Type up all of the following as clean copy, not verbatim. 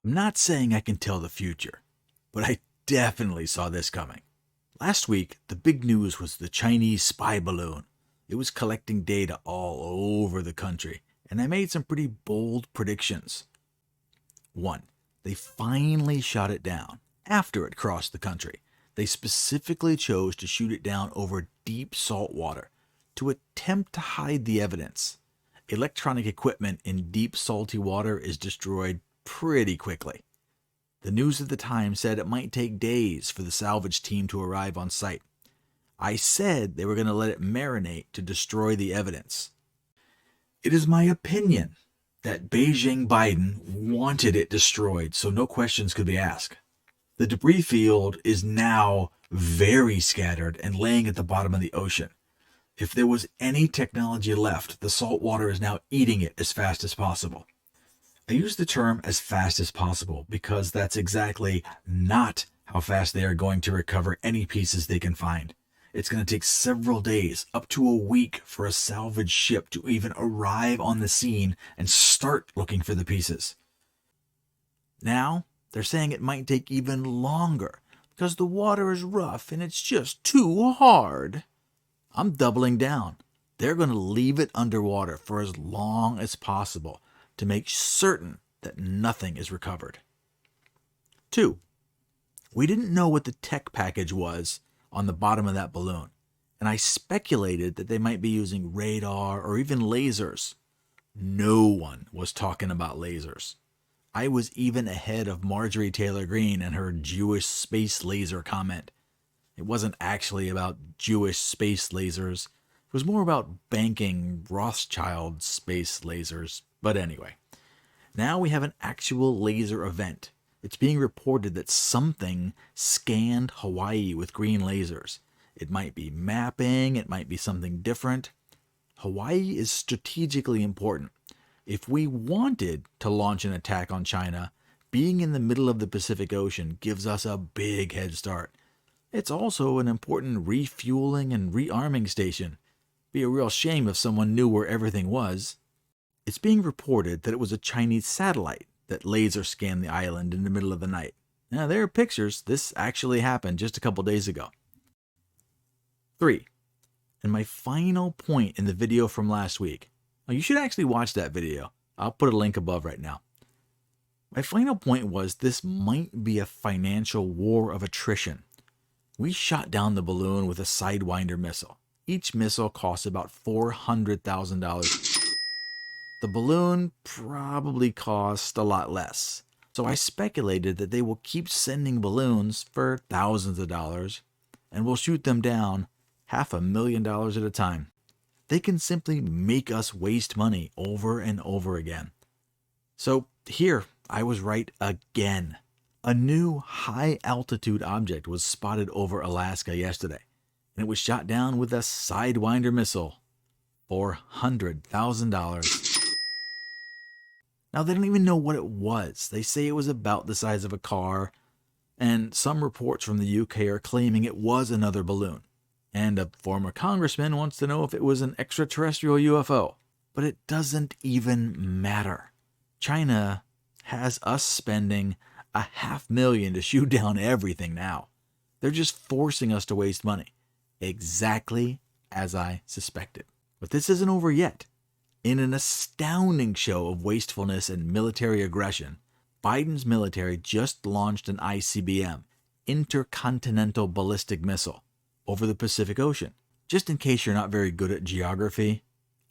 I'm not saying I can tell the future, but I definitely saw this coming. Last week, the big news was the Chinese spy balloon. It was collecting data all over the country, and I made some pretty bold predictions. 1. They finally shot it down after it crossed the country. They specifically chose to shoot it down over deep salt water to attempt to hide the evidence. Electronic equipment in deep salty water is destroyed pretty quickly. The news at the time said it might take days for the salvage team to arrive on site. I said they were going to let it marinate to destroy the evidence. It is my opinion that Beijing Biden wanted it destroyed so no questions could be asked. The debris field is now very scattered and laying at the bottom of the ocean. If there was any technology left, the salt water is now eating it as fast as possible. I use the term as fast as possible because that's exactly not how fast they are going to recover any pieces they can find. It's going to take several days, up to a week, for a salvage ship to even arrive on the scene and start looking for the pieces. Now, they're saying it might take even longer because the water is rough and it's just too hard. I'm doubling down. They're going to leave it underwater for as long as possible to make certain that nothing is recovered. 2. We didn't know what the tech package was on the bottom of that balloon, and I speculated that they might be using radar or even lasers. No one was talking about lasers. I was even ahead of Marjorie Taylor Greene and her Jewish space laser comment. It wasn't actually about Jewish space lasers. It was more about banking Rothschild space lasers. But anyway, now we have an actual laser event. It's being reported that something scanned Hawaii with green lasers. It might be mapping, it might be something different. Hawaii is strategically important. If we wanted to launch an attack on China, being in the middle of the Pacific Ocean gives us a big head start. It's also an important refueling and rearming station. Be a real shame if someone knew where everything was. It's being reported that it was a Chinese satellite that laser scanned the island in the middle of the night. Now, there are pictures. This actually happened just a couple days ago. 3. And my final point in the video from last week. Now, you should actually watch that video. I'll put a link above right now. My final point was this might be a financial war of attrition. We shot down the balloon with a Sidewinder missile. Each missile costs about $400,000. The balloon probably cost a lot less. So I speculated that they will keep sending balloons for thousands of dollars and we'll shoot them down $500,000 at a time. They can simply make us waste money over and over again. So here, I was right again. A new high-altitude object was spotted over Alaska yesterday, and it was shot down with a Sidewinder missile. $400,000. Now, they don't even know what it was. They say it was about the size of a car, and some reports from the UK are claiming it was another balloon. And a former congressman wants to know if it was an extraterrestrial UFO. But it doesn't even matter. China has us spending $500,000 to shoot down everything now. They're just forcing us to waste money. Exactly as I suspected. But this isn't over yet. In an astounding show of wastefulness and military aggression, Biden's military just launched an ICBM, intercontinental ballistic missile, over the Pacific Ocean. Just in case you're not very good at geography,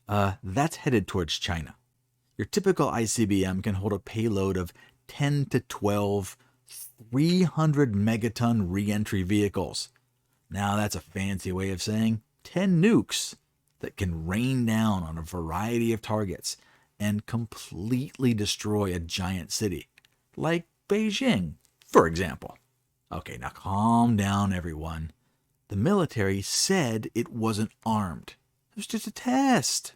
that's headed towards China. Your typical ICBM can hold a payload of 10 to 12 300 megaton re-entry vehicles. Now that's a fancy way of saying 10 nukes that can rain down on a variety of targets and completely destroy a giant city, like Beijing, for example. Okay, now calm down, everyone. The military said it wasn't armed. It was just a test.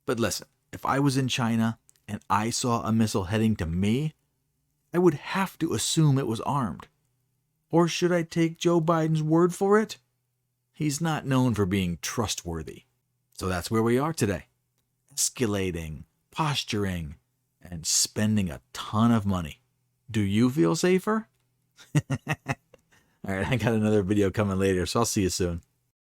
But listen, if I was in China and I saw a missile heading to me, I would have to assume it was armed. Or should I take Joe Biden's word for it? He's not known for being trustworthy. So that's where we are today. Escalating, posturing, and spending a ton of money. Do you feel safer? All right, I got another video coming later, so I'll see you soon.